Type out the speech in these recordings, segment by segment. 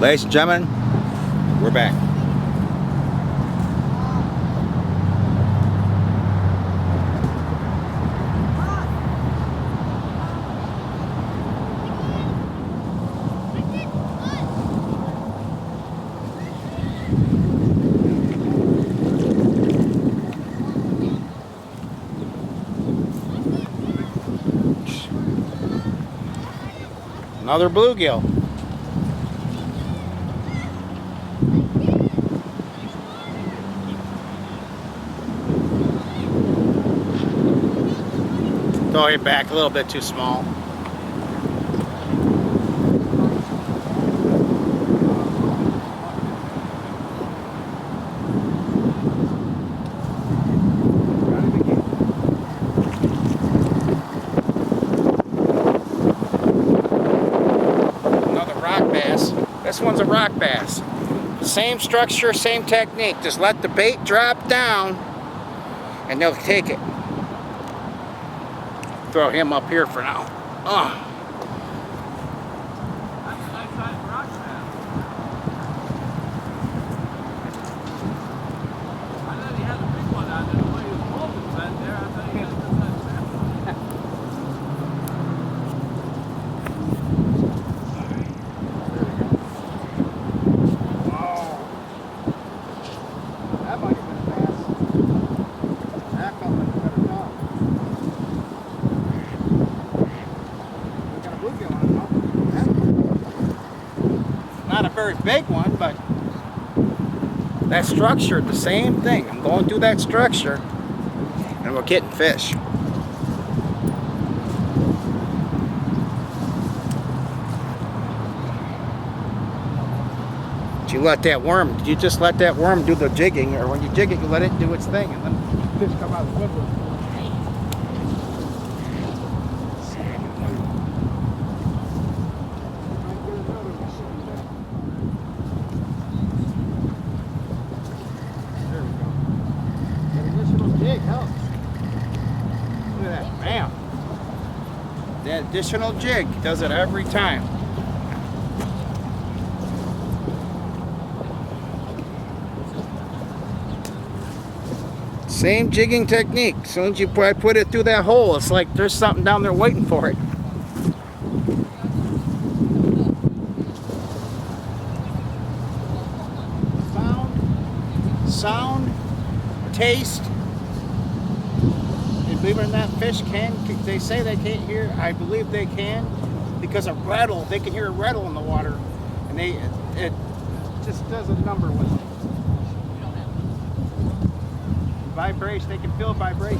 Ladies and gentlemen, we're back. Another bluegill. Throw it back a little bit too small. Another rock bass. This one's a rock bass. Same structure, same technique. Just let the bait drop down and they'll take it. Throw him up here for now. Oh. That's a nice size rock bass. I thought he had a big one on there. The way he was holding that there, I thought he had a good size bass. Wow. That might have been a bass. That felt like a better dog. Not a very big one, but that structure, the same thing. I'm going through that structure and we're getting fish. Did you let that worm, did you just let that worm do the jigging, or when you jig it, you let it do its thing and then fish come out of the woodwork? Jig helps. Look at that, bam. That additional jig does it every time. Same jigging technique. As soon as you put it through that hole, it's like there's something down there waiting for it. Sound, taste. And believe it or not, fish can, they say they can't hear, I believe they can, because a rattle, they can hear a rattle in the water, and it just does a number with them. Vibration, they can feel vibration.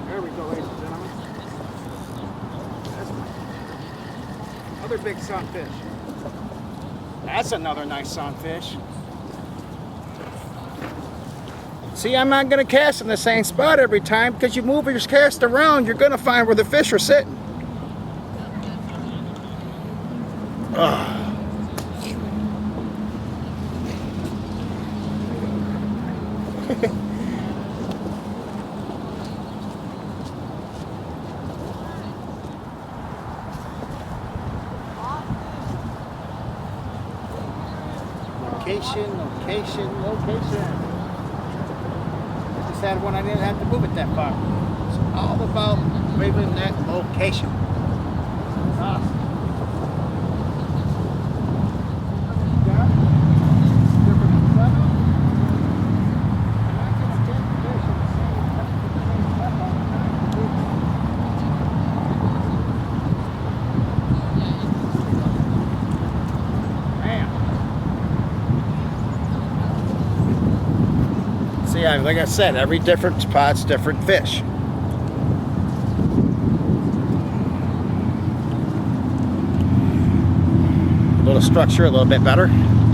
There we go, ladies and gentlemen. That's another big sunfish. That's another nice sunfish. See, I'm not going to cast in the same spot every time, because you move your cast around, you're going to find where the fish are sitting. Ugh. Location. Just had one I didn't have to move it that far. It's all about moving that location. Awesome. Yeah, like I said, every different spot's different fish. A little structure, a little bit better,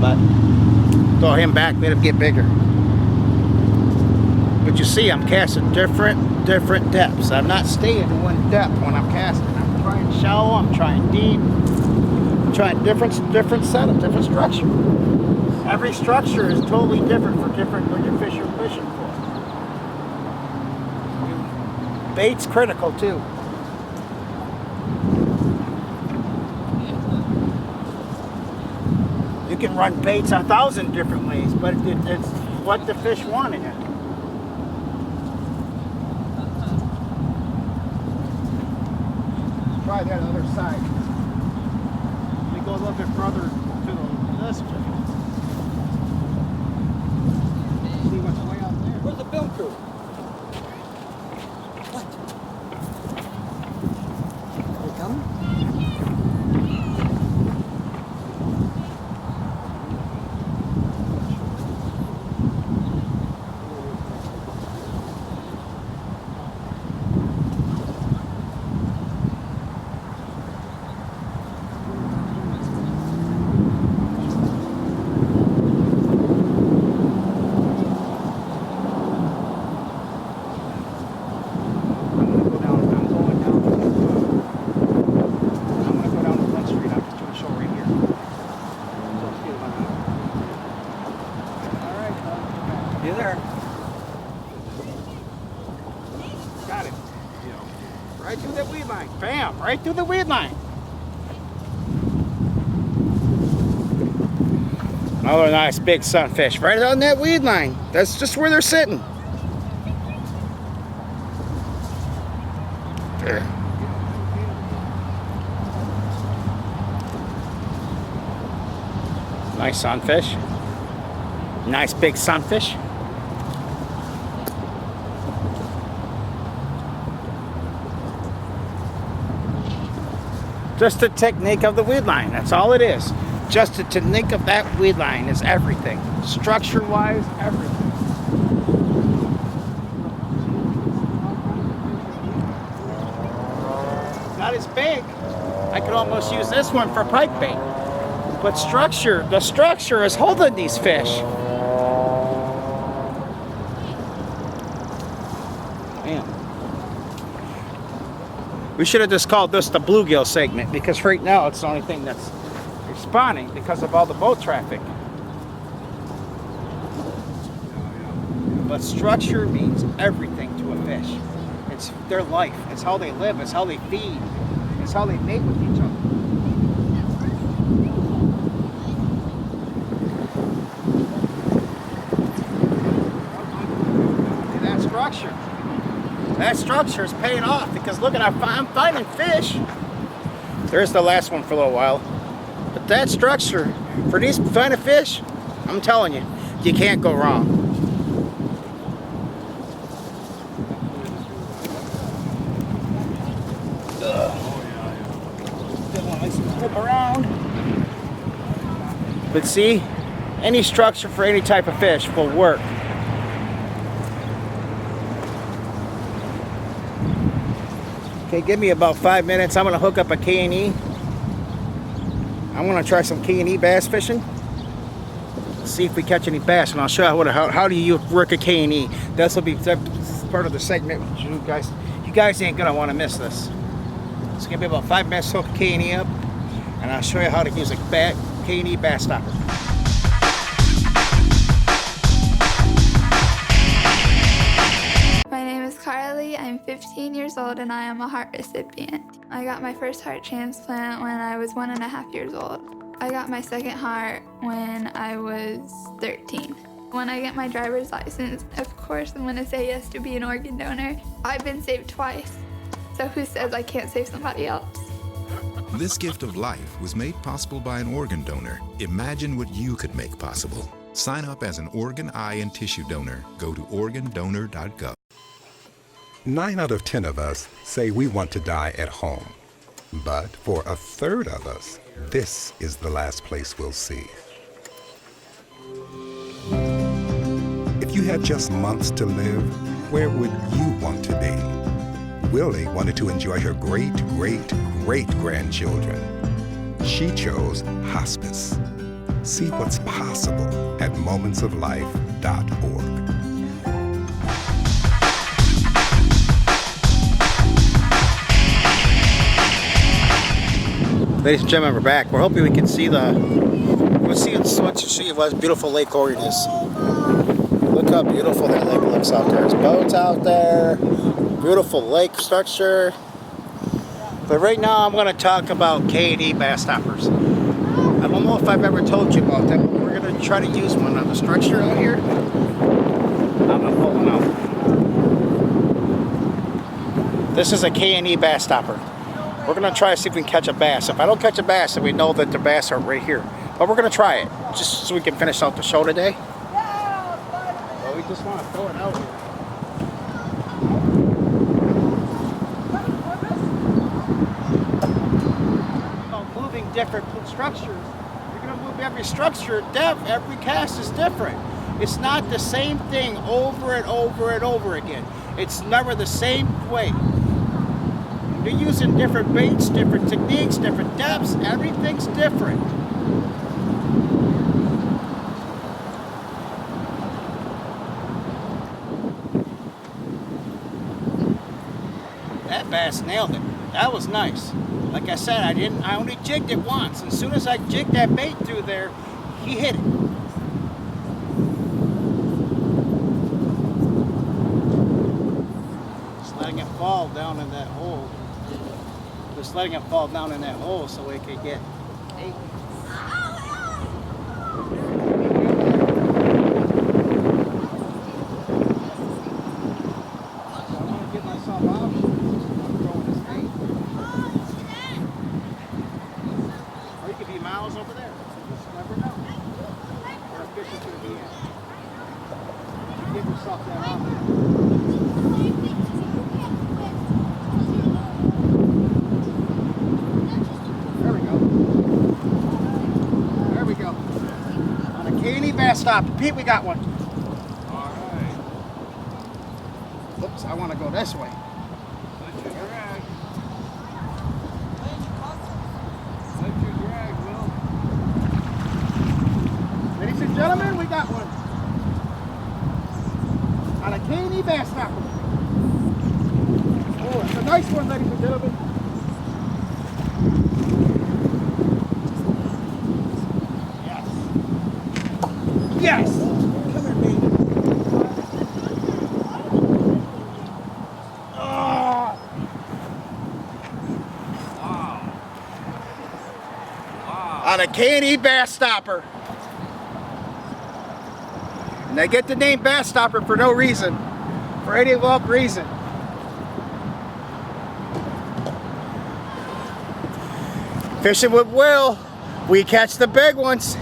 but throw him back, let him get bigger. But you see, I'm casting different depths. I'm not staying in one depth when I'm casting. I'm trying shallow, I'm trying deep. Trying different setup, different structure. Every structure is totally different for different what your fish you're fishing for. Bait's critical too. You can run baits 1,000 different ways, but it's what the fish want in it. Try that other side. Let me go a little bit further to this way. See what's way out there. Where's the film crew? What? They coming? You there? Got it. Right through the weed line. Bam! Right through the weed line. Another nice big sunfish right on that weed line. That's just where they're sitting. There. Nice sunfish. Nice big sunfish. Just the technique of the weed line. That's all it is. Just the technique of that weed line is everything. Structure-wise, everything. Not as big. I could almost use this one for pike bait. But the structure is holding these fish. Man. We should have just called this the bluegill segment because right now it's the only thing that's responding because of all the boat traffic. But structure means everything to a fish. It's their life. It's how they live. It's how they feed. It's how they mate with each other. And that structure is paying off because look at I'm finding fish. There's the last one for a little while. But that structure, for these finding fish, I'm telling you, you can't go wrong. Flip around. But see, any structure for any type of fish will work. Okay, give me about 5 minutes. I'm gonna hook up a K&E. I'm gonna try some K&E bass fishing. See if we catch any bass, and I'll show you how do you work a K&E. That's part of the segment. You guys ain't gonna want to miss this. It's gonna be about 5 minutes to hook a K&E up, and I'll show you how to use a K&E bass stopper. My name is Carly, I'm 15 years old and I am a heart recipient. I got my first heart transplant when I was 1.5 years old. I got my second heart when I was 13. When I get my driver's license, of course I'm gonna say yes to be an organ donor. I've been saved twice, so who says I can't save somebody else? This gift of life was made possible by an organ donor. Imagine what you could make possible. Sign up as an organ, eye, and tissue donor. Go to organdonor.gov. 9 out of 10 of us say we want to die at home. But for a third of us, this is the last place we'll see. If you had just months to live, where would you want to be? Willie wanted to enjoy her great-great-great-grandchildren. She chose hospice. See what's possible at momentsoflife.org. Ladies and gentlemen, we're back. We're hoping we can see we'll see what beautiful Lake Orion is. Look how beautiful that lake looks out there. There's boats out there. Beautiful lake structure. But right now I'm going to talk about K&E bass stoppers. I don't know if I've ever told you about them, but we're going to try to use one on the structure out here. I'm going to pull one out. This is a K&E bass stopper. We're going to try to see if we can catch a bass. If I don't catch a bass, then we know that the bass are right here. But we're going to try it, just so we can finish out the show today. Well, we just want to throw it out here. About moving different structures. You're going to move every structure, every cast is different. It's not the same thing over and over and over again. It's never the same way. You're using different baits, different techniques, different depths. Everything's different. That bass nailed it. That was nice. Like I said, I only jigged it once. As soon as I jigged that bait through there, he hit it. Just letting it fall down in that hole. Just letting it fall down in that hole so we could get 8. Over there. Just never know where a fish is going to be at. Give yourself that option. There we go. There we go. On a K&E bass stopper. Pete, we got one. All right. Oops, I want to go this way. Let your drag. Let your drag, Will. Ladies and gentlemen, we got one. On a K&E bass stopper. Oh, it's a nice one, ladies and gentlemen. Yes. Yes. Come here, baby. Oh. Wow. On a K&E bass stopper. And they get the name bass stopper for no reason. For any luck reason. Fishing with Will, we catch the big ones.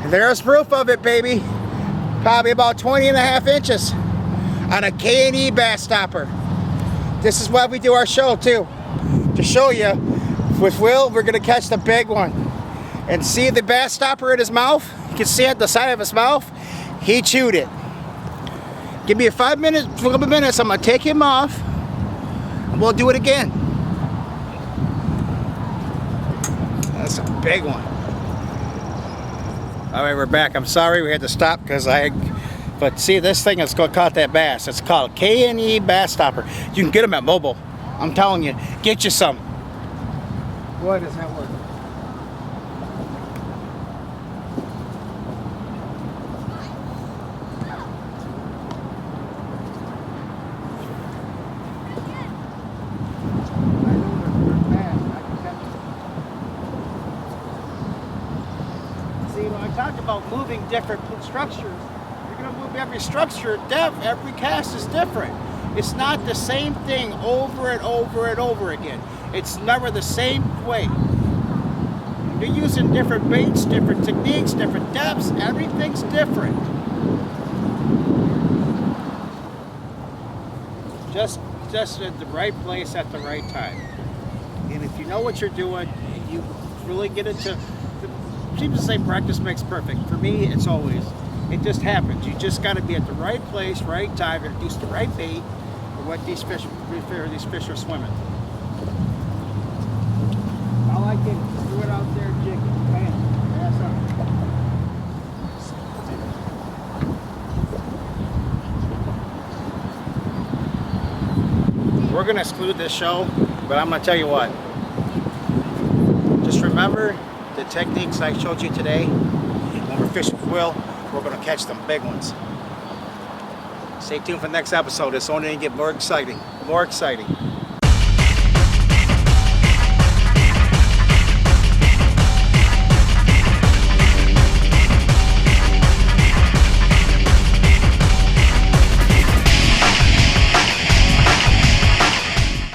And there's proof of it, baby. Probably about 20.5 inches on a K&E bass stopper. This is why we do our show too. To show you, with Will, we're gonna catch the big one. And see the bass stopper in his mouth? You can see at the side of his mouth. He chewed it. Give me a 5 minutes, a couple minutes, I'm gonna take him off. And we'll do it again. That's a big one. All right, we're back. I'm sorry we had to stop because but see, this thing is caught that bass. It's called K&E bass stopper. You can get them at Mobile. I'm telling you, get you some. Boy, does that work. Talked about moving different structures. You're going to move every structure, every cast is different. It's not the same thing over and over and over again. It's never the same way. You're using different baits, different techniques, different depths. Everything's different. Just at the right place at the right time. And if you know what you're doing, you really get into. People say practice makes perfect. For me, it's always. It just happens. You just got to be at the right place, right time, introduce the right bait for what these fish are swimming. All I did was threw it out there, jig it, bam, pass up. We're gonna exclude this show, but I'm gonna tell you what. Just remember the techniques I showed you today. When we're fishing quill, we're going to catch them big ones. Stay tuned for the next episode. It's only going to get more exciting. More exciting.